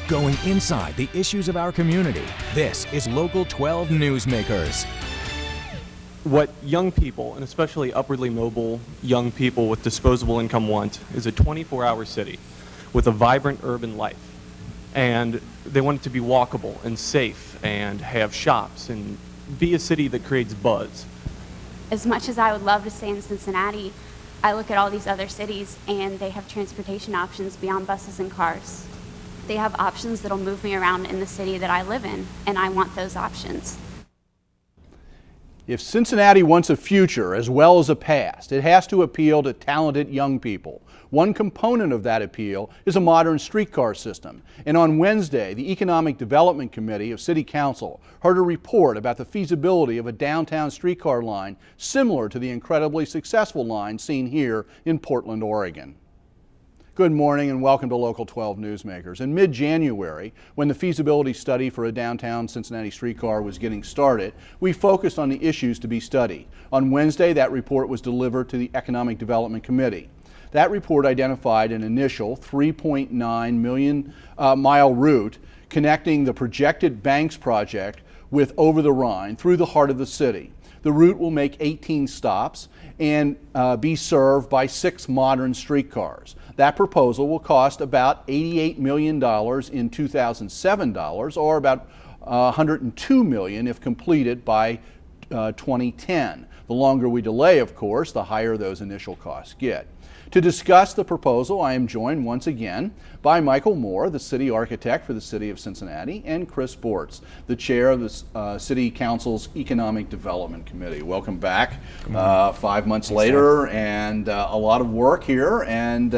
going inside the issues of our community. This is Local 12 Newsmakers. What young people, and especially upwardly mobile young people with disposable income want, is a 24-hour city with a vibrant urban life. And they want it to be walkable and safe and have shops and be a city that creates buzz. As much as I would love to stay in Cincinnati, I look at all these other cities and they have transportation options beyond buses and cars. They have options that'll move me around in the city that I live in, and I want those options. If Cincinnati wants a future as well as a past, it has to appeal to talented young people. One component of that appeal is a modern streetcar system. And on Wednesday, the Economic Development Committee of City Council heard a report about the feasibility of a downtown streetcar line similar to the incredibly successful line seen here in Portland, Oregon. Good morning and welcome to Local 12 Newsmakers. In mid-January, when the feasibility study for a downtown Cincinnati streetcar was getting started, we focused on the issues to be studied. On Wednesday, that report was delivered to the Economic Development Committee. That report identified an initial 3.9 million mile route connecting the projected Banks project with Over the Rhine through the heart of the city. The route will make 18 stops and be served by 6 modern streetcars. That proposal will cost about $88 million in 2007 dollars, or about $102 million if completed by 2010. The longer we delay, of course, the higher those initial costs get. To discuss the proposal, I am joined once again by Michael Moore, the city architect for the city of Cincinnati, and Chris Bortz, the chair of the City Council's Economic Development Committee. Welcome back 5 months later, and a lot of work here. And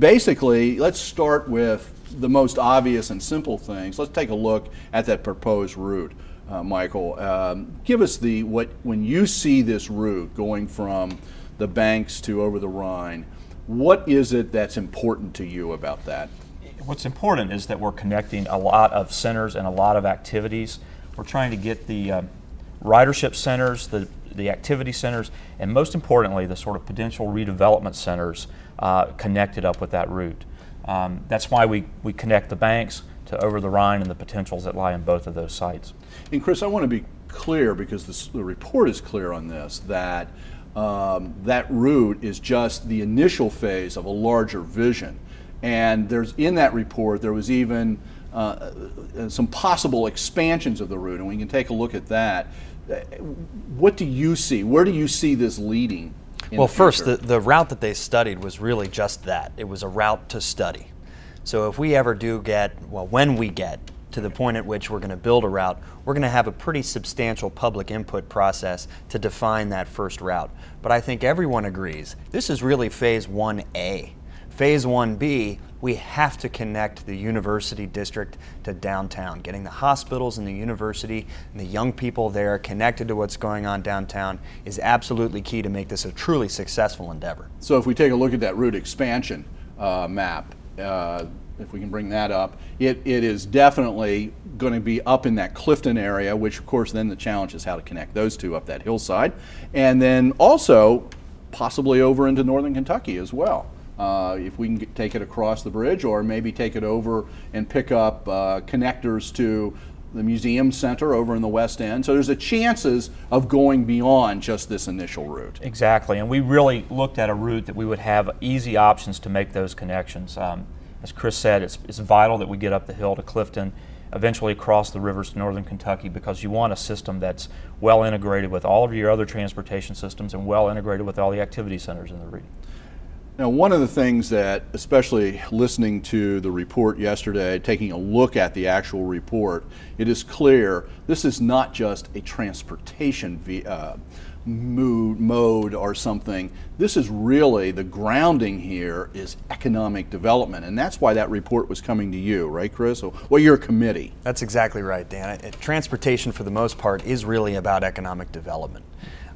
basically, let's start with the most obvious and simple things. Let's take a look at that proposed route. Michael, give us when you see this route going from the Banks to Over the Rhine, what is it that's important to you about that? What's important is that we're connecting a lot of centers and a lot of activities. We're trying to get the ridership centers, the activity centers, and most importantly, the sort of potential redevelopment centers connected up with that route. That's why we connect the Banks to Over the Rhine and the potentials that lie in both of those sites. And Chris, I want to be clear, because the report is clear on this, that that route is just the initial phase of a larger vision. And in that report, there was even some possible expansions of the route, and we can take a look at that. What do you see? Where do you see this leading? Well, first, the route that they studied was really just that. It was a route to study. So if we ever do when we get to the point at which we're going to build a route, we're going to have a pretty substantial public input process to define that first route. But I think everyone agrees this is really phase 1A. Phase 1B, we have to connect the university district to downtown. Getting the hospitals and the university and the young people there connected to what's going on downtown is absolutely key to make this a truly successful endeavor. So if we take a look at that route expansion map, if we can bring that up, it is definitely going to be up in that Clifton area, which of course then the challenge is how to connect those two up that hillside, and then also possibly over into northern Kentucky as well. If we can take it across the bridge, or maybe take it over and pick up connectors to the museum center over in the West End. So there's a chances of going beyond just this initial route. Exactly, and we really looked at a route that we would have easy options to make those connections. As Chris said, it's vital that we get up the hill to Clifton, eventually across the rivers to northern Kentucky, because you want a system that's well integrated with all of your other transportation systems and well integrated with all the activity centers in the region. Now, one of the things that, especially listening to the report yesterday, taking a look at the actual report, it is clear this is not just a transportation mode or something. This is really, the grounding here is economic development, and that's why that report was coming to you, right, Chris? Well, your committee. That's exactly right, Dan. Transportation, for the most part, is really about economic development.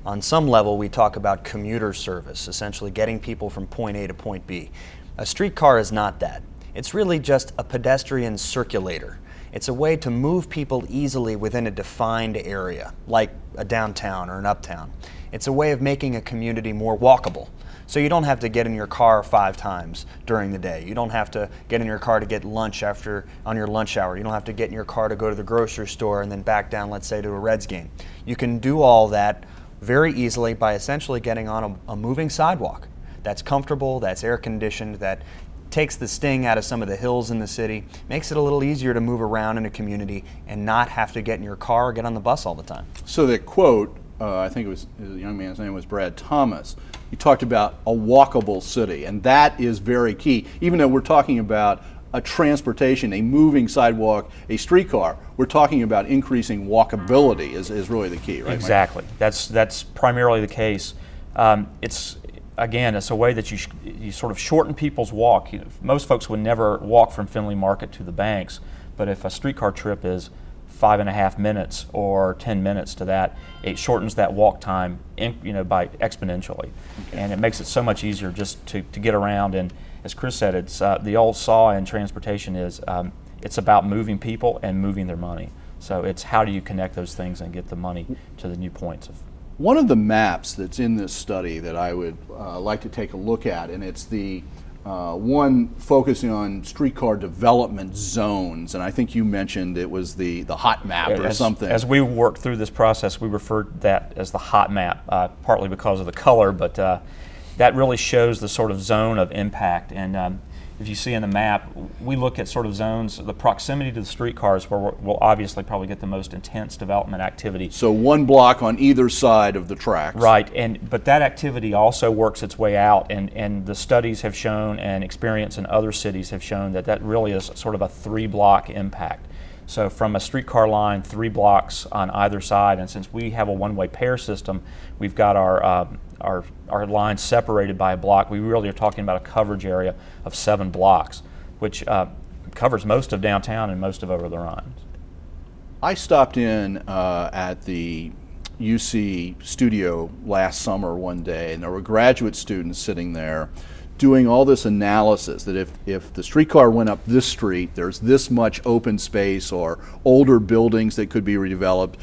On some level, we talk about commuter service, essentially getting people from point A to point B. A streetcar is not that. It's really just a pedestrian circulator. It's a way to move people easily within a defined area, like a downtown or an uptown. It's a way of making a community more walkable. So you don't have to get in your car 5 times during the day. You don't have to get in your car to get lunch on your lunch hour. You don't have to get in your car to go to the grocery store and then back down, let's say, to a Reds game. You can do all that very easily by essentially getting on a moving sidewalk that's comfortable, that's air conditioned, that takes the sting out of some of the hills in the city, makes it a little easier to move around in a community and not have to get in your car or get on the bus all the time. So that quote, I think it was, the young man's name was Brad Thomas, he talked about a walkable city, and that is very key. Even though we're talking about a transportation, a moving sidewalk, a streetcar, we're talking about increasing walkability is really the key, right? Exactly. That's primarily the case. It's a way that you sort of shorten people's walk. Most folks would never walk from Findlay Market to the banks, but if a streetcar trip is 5.5 minutes or 10 minutes to that, it shortens that walk time by exponentially. Okay. And it makes it so much easier just to get around. And as Chris said, it's the old saw in transportation is it's about moving people and moving their money. So it's how do you connect those things and get the money to the new points of. One of the maps that's in this study that I would like to take a look at, and it's the one focusing on streetcar development zones, and I think you mentioned it was the hot map or something. As we worked through this process, we referred that as the hot map, partly because of the color, but that really shows the sort of zone of impact. And if you see in the map, we look at sort of zones, the proximity to the streetcars where we'll obviously probably get the most intense development activity. So one block on either side of the tracks. Right, but that activity also works its way out, and the studies have shown and experience in other cities have shown that really is sort of a 3-block impact. So from a streetcar line, 3 blocks on either side, and since we have a one-way pair system, we've got our lines separated by a block. We really are talking about a coverage area of 7 blocks, which covers most of downtown and most of over the lines. I stopped in at the UC studio last summer one day, and there were graduate students sitting there doing all this analysis that if the streetcar went up this street, there's this much open space or older buildings that could be redeveloped,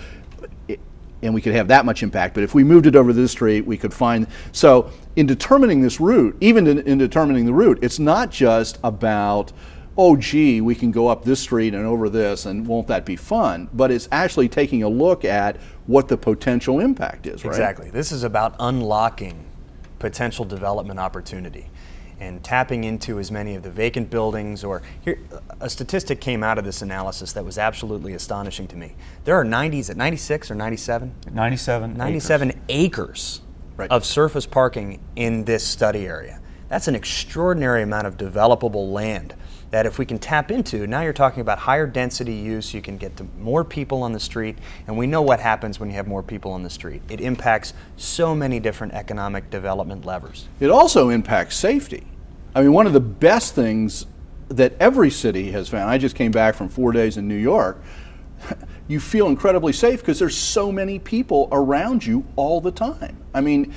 and we could have that much impact. But if we moved it over this street, we could find. So in determining this route, even in determining the route, it's not just about, oh gee, we can go up this street and over this, and won't that be fun? But it's actually taking a look at what the potential impact is, right? Exactly. This is about unlocking potential development opportunity and tapping into as many of the vacant buildings. Or here, a statistic came out of this analysis that was absolutely astonishing to me. There are 96 or 97? 97 acres right. of surface parking in this study area. That's an extraordinary amount of developable land that if we can tap into, now you're talking about higher density use, you can get to more people on the street, and we know what happens when you have more people on the street. It impacts so many different economic development levers. It also impacts safety. I mean, one of the best things that every city has found, I just came back from 4 days in New York, you feel incredibly safe because there's so many people around you all the time. I mean,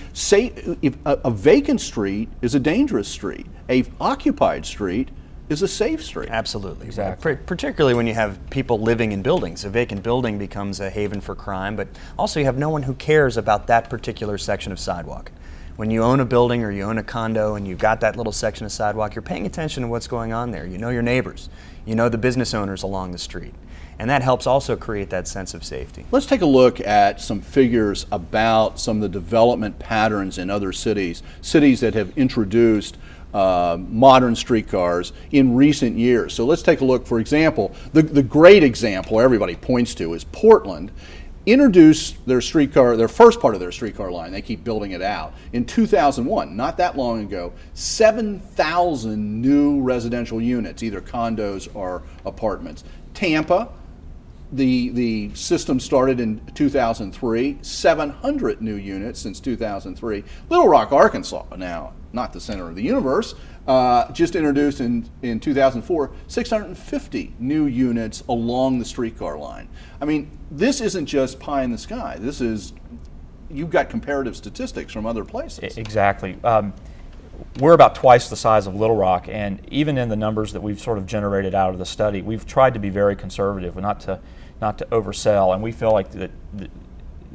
if a vacant street is a dangerous street. A occupied street is a safe street. Absolutely. Exactly. Particularly when you have people living in buildings. A vacant building becomes a haven for crime, but also you have no one who cares about that particular section of sidewalk. When you own a building or you own a condo and you've got that little section of sidewalk, you're paying attention to what's going on there. You know your neighbors. You know the business owners along the street. And that helps also create that sense of safety. Let's take a look at some figures about some of the development patterns in other cities that have introduced modern streetcars in recent years. So let's take a look, for example, the great example everybody points to is Portland. Introduced their first part of their streetcar line, they keep building it out, in 2001, not that long ago, 7,000 new residential units, either condos or apartments. Tampa, the system started in 2003, 700 new units since 2003. Little Rock, Arkansas, now not the center of the universe, just introduced in 2004, 650 new units along the streetcar line. I mean, this isn't just pie in the sky. This is, you've got comparative statistics from other places. Exactly. We're about twice the size of Little Rock, and even in the numbers that we've sort of generated out of the study, we've tried to be very conservative, not to oversell, and we feel like that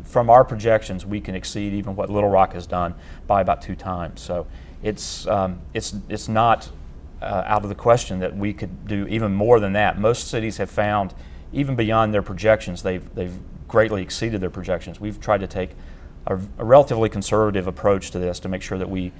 from our projections, we can exceed even what Little Rock has done by about 2 times. So it's not out of the question that we could do even more than that. Most cities have found, even beyond their projections, they've greatly exceeded their projections. We've tried to take a relatively conservative approach to this to make sure that we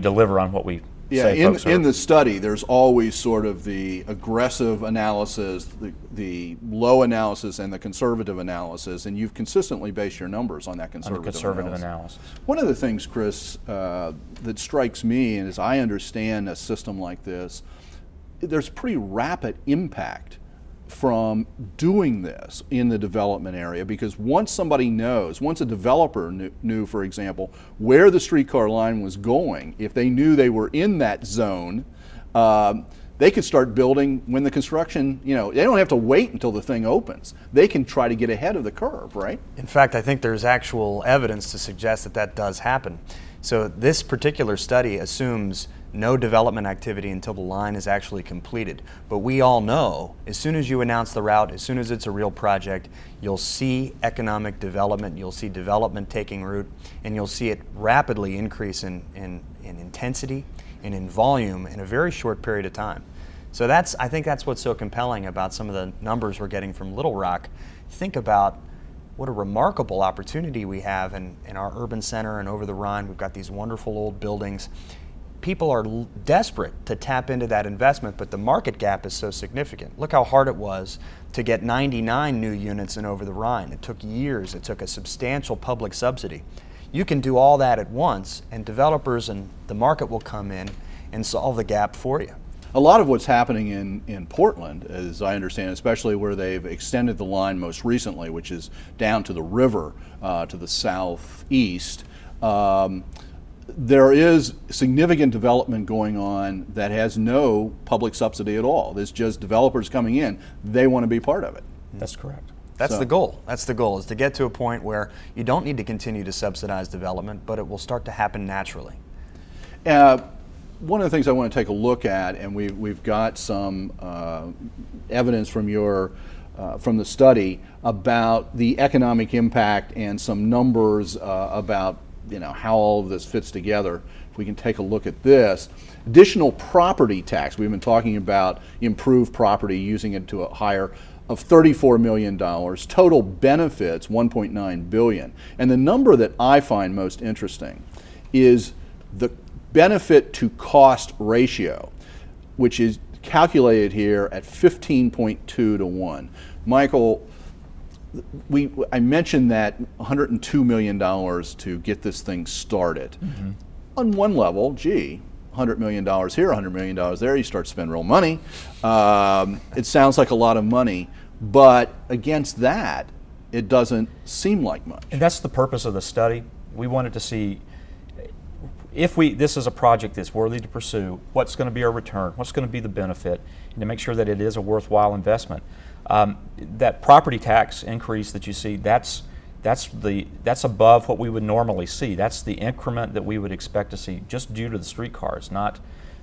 deliver on what we say folks are. In the study, there's always sort of the aggressive analysis, the low analysis, and the conservative analysis, and you've consistently based your numbers on that conservative analysis. One of the things, Chris, that strikes me, and as I understand a system like this, there's pretty rapid impact from doing this in the development area, because once somebody knows, once a developer knew, for example, where the streetcar line was going, if they knew they were in that zone, they could start building when the construction, they don't have to wait until the thing opens. They can try to get ahead of the curve, right? In fact, I think there's actual evidence to suggest that that does happen. So this particular study assumes no development activity until the line is actually completed. But we all know, as soon as you announce the route, as soon as it's a real project, you'll see economic development, you'll see development taking root, and you'll see it rapidly increase in intensity and in volume in a very short period of time. So I think that's what's so compelling about some of the numbers we're getting from Little Rock. Think about what a remarkable opportunity we have in our urban center and over the Rhine. We've got these wonderful old buildings. People are desperate to tap into that investment, but the market gap is so significant. Look how hard it was to get 99 new units in over the Rhine. It took years. It took a substantial public subsidy. You can do all that at once, and developers and the market will come in and solve the gap for you. A lot of what's happening in Portland, as I understand, especially where they've extended the line most recently, which is down to the river to the southeast, there is significant development going on that has no public subsidy at all. There's just developers coming in. They want to be part of it. That's correct. That's the goal. That's the goal, is to get to a point where you don't need to continue to subsidize development, but it will start to happen naturally. One of the things I want to take a look at, and we've got some evidence from from the study about the economic impact and some numbers about how all of this fits together. If we can take a look at this. Additional property tax, we've been talking about improved property, using it to a higher of $34 million. Total benefits, $1.9 billion. And the number that I find most interesting is the benefit to cost ratio, which is calculated here at 15.2 to 1. Michael, I mentioned that $102 million to get this thing started. Mm-hmm. On one level, $100 million here, $100 million there, you start to spend real money. It sounds like a lot of money, but against that, it doesn't seem like much. And that's the purpose of the study. We wanted to see if this is a project that's worthy to pursue, what's going to be our return, what's going to be the benefit, and to make sure that it is a worthwhile investment. That property tax increase that you see, that's above what we would normally see. That's the increment that we would expect to see just due to the streetcars, not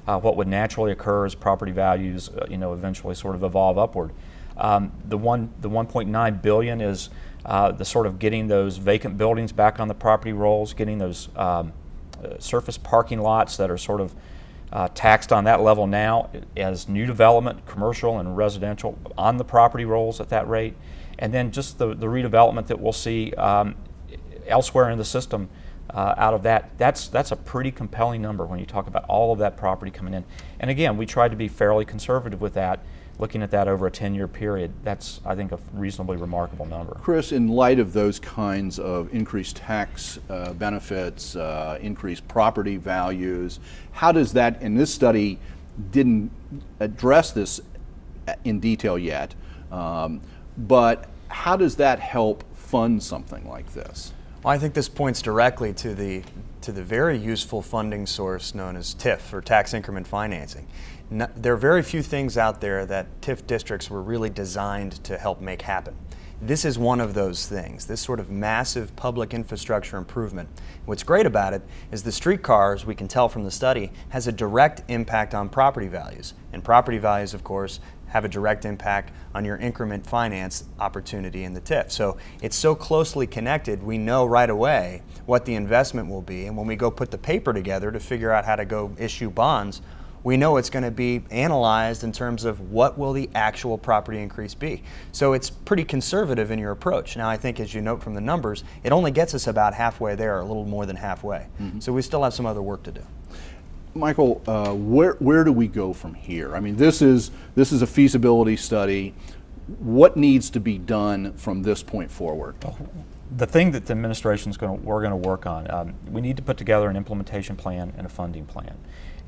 what would naturally occur as property values eventually sort of evolve upward. The 1.9 billion is the sort of getting those vacant buildings back on the property rolls, getting those surface parking lots that are sort of taxed on that level now as new development, commercial and residential, on the property rolls at that rate. And then just the redevelopment that we'll see elsewhere in the system out of that. That's a pretty compelling number when you talk about all of that property coming in. And again, we tried to be fairly conservative with that, looking at that over a 10-year period. That's, I think, a reasonably remarkable number. Chris, in light of those kinds of increased tax benefits, increased property values, how does that, and this study didn't address this in detail yet, but how does that help fund something like this? Well, I think this points directly to the very useful funding source known as TIF, or tax increment financing. There are very few things out there that TIF districts were really designed to help make happen. This is one of those things, this sort of massive public infrastructure improvement. What's great about it is the streetcars, we can tell from the study, has a direct impact on property values. And property values, of course, have a direct impact on your increment finance opportunity in the TIF. So it's so closely connected, we know right away what the investment will be. And when we go put the paper together to figure out how to go issue bonds, we know it's going to be analyzed in terms of what will the actual property increase be. So it's pretty conservative in your approach. Now I think, as you note from the numbers, it only gets us about halfway there, a little more than halfway. So we still have some other work to do. Michael, where do we go from here? I mean, this is a feasibility study. What needs to be done from this point forward? The thing that the administration we're going to work on, we need to put together an implementation plan and a funding plan.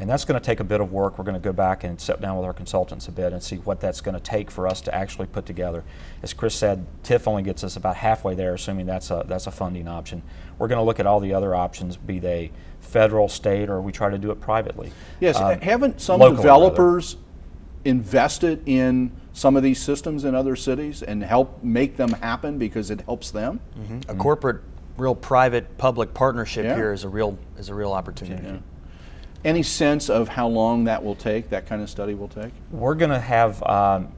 And that's going to take a bit of work. We're going to go back and sit down with our consultants a bit and see what that's going to take for us to actually put together. As Chris said, TIF only gets us about halfway there, assuming that's a funding option. We're going to look at all the other options, be they federal, state, or we try to do it privately. Yes, haven't some locally, developers invested in some of these systems in other cities and help make them happen because it helps them? A corporate, real private-public partnership here is a real opportunity. Yeah. Any sense of how long that will take, that kind of study will take? We're going to have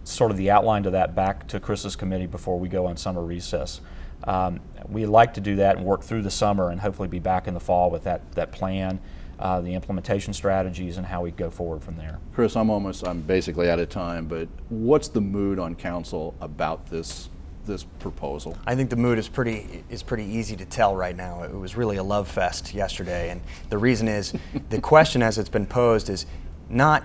sort of the outline to that back to Chris's committee before we go on summer recess. We like to do that and work through the summer and hopefully be back in the fall with that plan, the implementation strategies, and how we go forward from there. Chris, I'm basically out of time, but what's the mood on council about this proposal? I think the mood is pretty easy to tell right now. It was really a love fest yesterday, and the reason is the question as it's been posed is not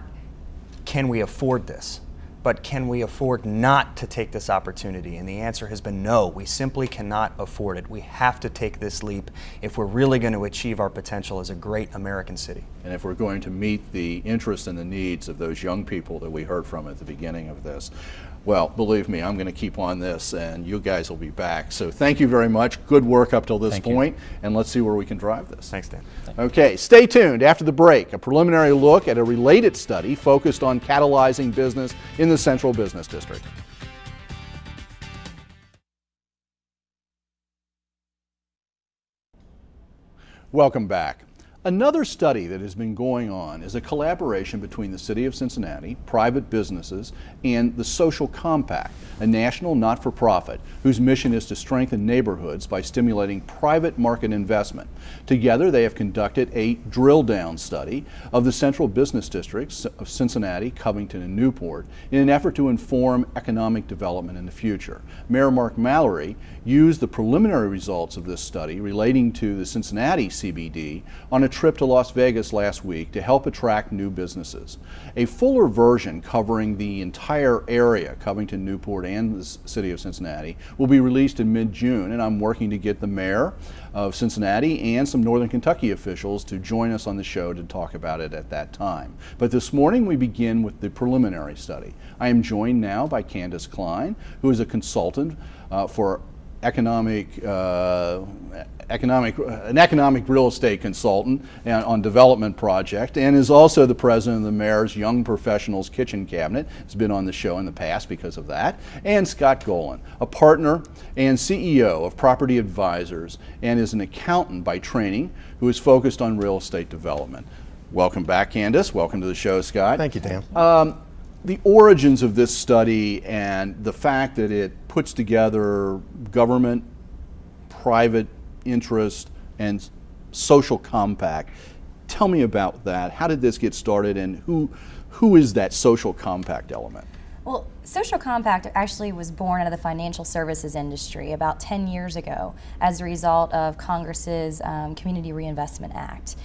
can we afford this, but can we afford not to take this opportunity? And the answer has been no, we simply cannot afford it. We have to take this leap if we're really going to achieve our potential as a great American city. And if we're going to meet the interests and the needs of those young people that we heard from at the beginning of this. Well, believe me, I'm going to keep on this, and you guys will be back. So thank you very much. Good work up till this point, and let's see where we can drive this. Thanks, Dan. Okay, stay tuned. After the break, a preliminary look at a related study focused on catalyzing business in the Central Business District. Welcome back. Another study that has been going on is a collaboration between the City of Cincinnati, private businesses, and the Social Compact, a national not-for-profit whose mission is to strengthen neighborhoods by stimulating private market investment. Together, they have conducted a drill-down study of the central business districts of Cincinnati, Covington, and Newport in an effort to inform economic development in the future. Mayor Mark Mallory used the preliminary results of this study relating to the Cincinnati CBD on a trip to Las Vegas last week to help attract new businesses. A fuller version covering the entire area, Covington, Newport, and the City of Cincinnati, will be released in mid-June, and I'm working to get the mayor of Cincinnati and some Northern Kentucky officials to join us on the show to talk about it at that time. But this morning we begin with the preliminary study. I am joined now by Candace Klein, who is a consultant for economic real estate consultant on development project, and is also the president of the mayor's Young Professionals Kitchen Cabinet. Has been on the show in the past because of that. And Scott Golan, a partner and CEO of Property Advisors, and is an accountant by training who is focused on real estate development. Welcome back, Candace. Welcome to the show, Scott. Thank you, Dan. The origins of this study and the fact that it puts together government, private interest, and social compact. Tell me about that. How did this get started, and who is that social compact element? Well, Social Compact actually was born out of the financial services industry about 10 years ago as a result of Congress's Community Reinvestment Act.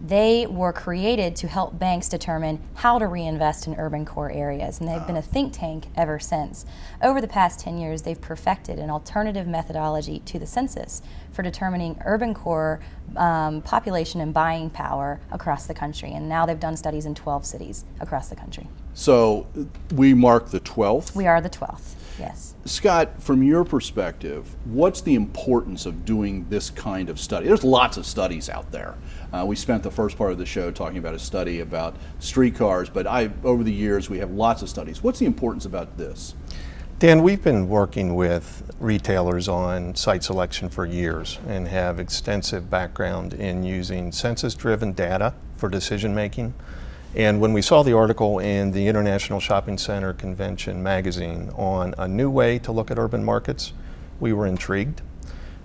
They were created to help banks determine how to reinvest in urban core areas, and they've been a think tank ever since. Over the past 10 years, they've perfected an alternative methodology to the census for determining urban core population and buying power across the country, and now they've done studies in 12 cities across the country. So we mark the 12th? We are the 12th, yes. Scott, from your perspective, what's the importance of doing this kind of study? There's lots of studies out there. We spent the first part of the show talking about a study about streetcars, but over the years we have lots of studies. What's the importance about this? Dan, we've been working with retailers on site selection for years and have extensive background in using census-driven data for decision making. And when we saw the article in the International Shopping Center Convention magazine on a new way to look at urban markets, we were intrigued.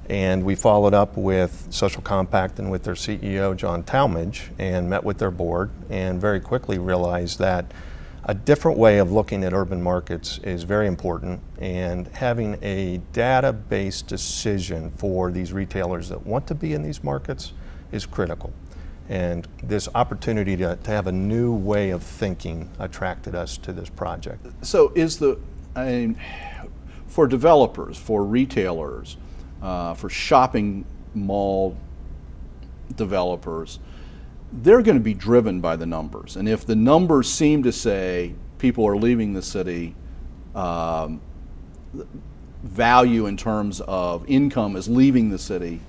And we followed up with Social Compact and with their CEO, John Talmadge, and met with their board and very quickly realized that a different way of looking at urban markets is very important, and having a data-based decision for these retailers that want to be in these markets is critical. And this opportunity to have a new way of thinking attracted us to this project. So for developers, for retailers, for shopping mall developers, they're going to be driven by the numbers. And if the numbers seem to say people are leaving the city, value in terms of income is leaving the city,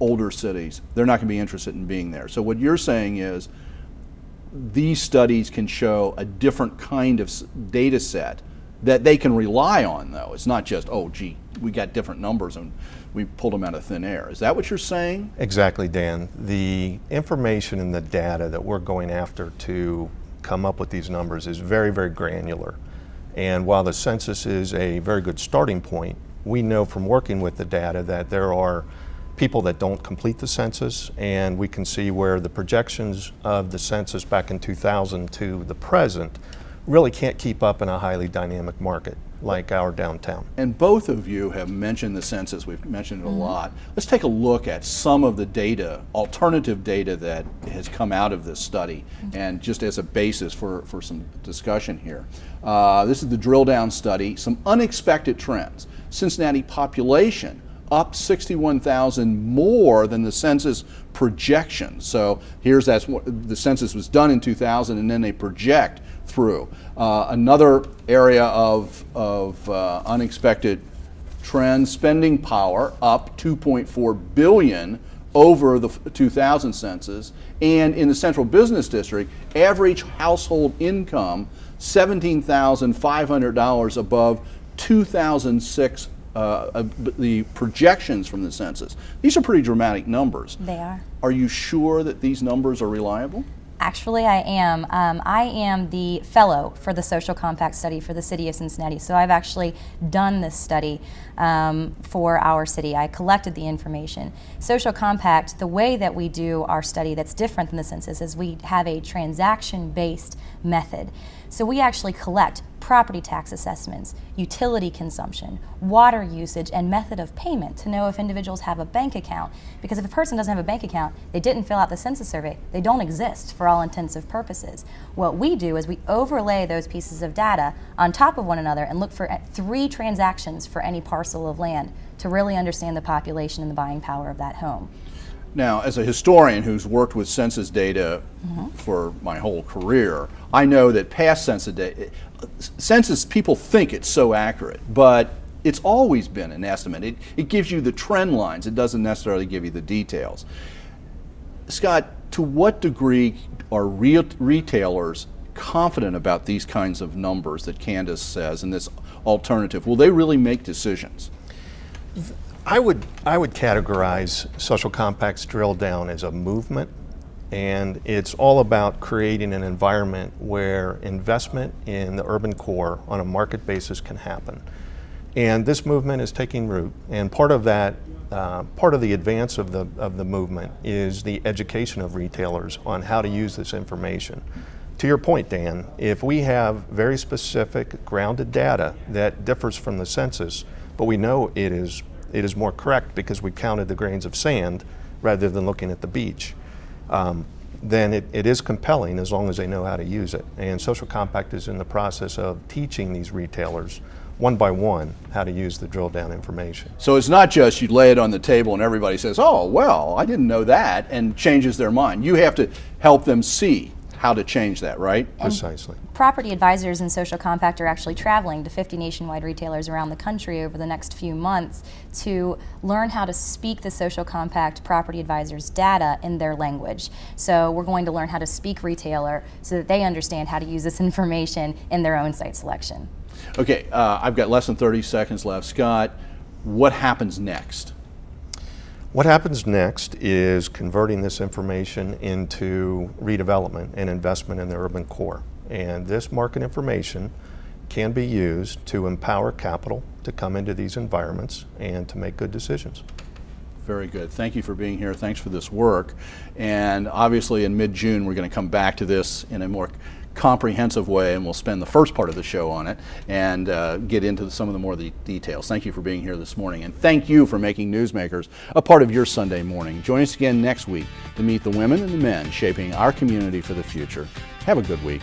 older cities, they're not going to be interested in being there. So what you're saying is these studies can show a different kind of data set that they can rely on, though. It's not just, oh, gee, we got different numbers and we pulled them out of thin air. Is that what you're saying? Exactly, Dan. The information and the data that we're going after to come up with these numbers is very, very granular. And while the census is a very good starting point, we know from working with the data that there are people that don't complete the census, and we can see where the projections of the census back in 2000 to the present really can't keep up in a highly dynamic market like our downtown. And both of you have mentioned the census. We've mentioned it a lot. Let's take a look at some of the data, alternative data that has come out of this study, and just as a basis for some discussion here. This is the DrillDown study, some unexpected trends. Cincinnati population up 61,000 more than the census projection. So here's the census was done in 2000, and then they project through. Another area of unexpected trends, spending power up 2.4 billion over the 2000 census, and in the central business district, average household income $17,500 above 2006 the projections from the census. These are pretty dramatic numbers. They are. Are you sure that these numbers are reliable? Actually, I am. I am the fellow for the Social Compact study for the city of Cincinnati. So I've actually done this study for our city. I collected the information. Social Compact, the way that we do our study that's different than the census is we have a transaction-based method. So we actually collect property tax assessments, utility consumption, water usage, and method of payment to know if individuals have a bank account. Because if a person doesn't have a bank account, they didn't fill out the census survey, they don't exist for all intensive purposes. What we do is we overlay those pieces of data on top of one another and look for 3 transactions for any parcel of land to really understand the population and the buying power of that home. Now, as a historian who's worked with census data for my whole career, I know that past census people think it's so accurate, but it's always been an estimate. It gives you the trend lines. It doesn't necessarily give you the details. Scott, to what degree are retailers confident about these kinds of numbers that Candace says and this alternative? Will they really make decisions? I would categorize Social Compact's DrillDown as a movement, and it's all about creating an environment where investment in the urban core on a market basis can happen. And this movement is taking root, and part of that, part of the advance of the movement is the education of retailers on how to use this information. To your point, Dan, if we have very specific grounded data that differs from the census, but we know it is more correct because we counted the grains of sand rather than looking at the beach, then it is compelling as long as they know how to use it. And Social Compact is in the process of teaching these retailers one by one how to use the drill down information. So it's not just you lay it on the table and everybody says, oh, well, I didn't know that, and changes their mind. You have to help them see how to change that, right? Precisely. Property advisors in Social Compact are actually traveling to 50 nationwide retailers around the country over the next few months to learn how to speak the Social Compact property advisors' data in their language. So we're going to learn how to speak retailer so that they understand how to use this information in their own site selection. Okay, I've got less than 30 seconds left. Scott, what happens next? What happens next is converting this information into redevelopment and investment in the urban core. And this market information can be used to empower capital to come into these environments and to make good decisions. Very good. Thank you for being here. Thanks for this work. And obviously in mid-June, we're going to come back to this in a more comprehensive way, and we'll spend the first part of the show on it and get into some of the more details. Thank you for being here this morning, and thank you for making Newsmakers a part of your Sunday morning. Join us again next week to meet the women and the men shaping our community for the future. Have a good week.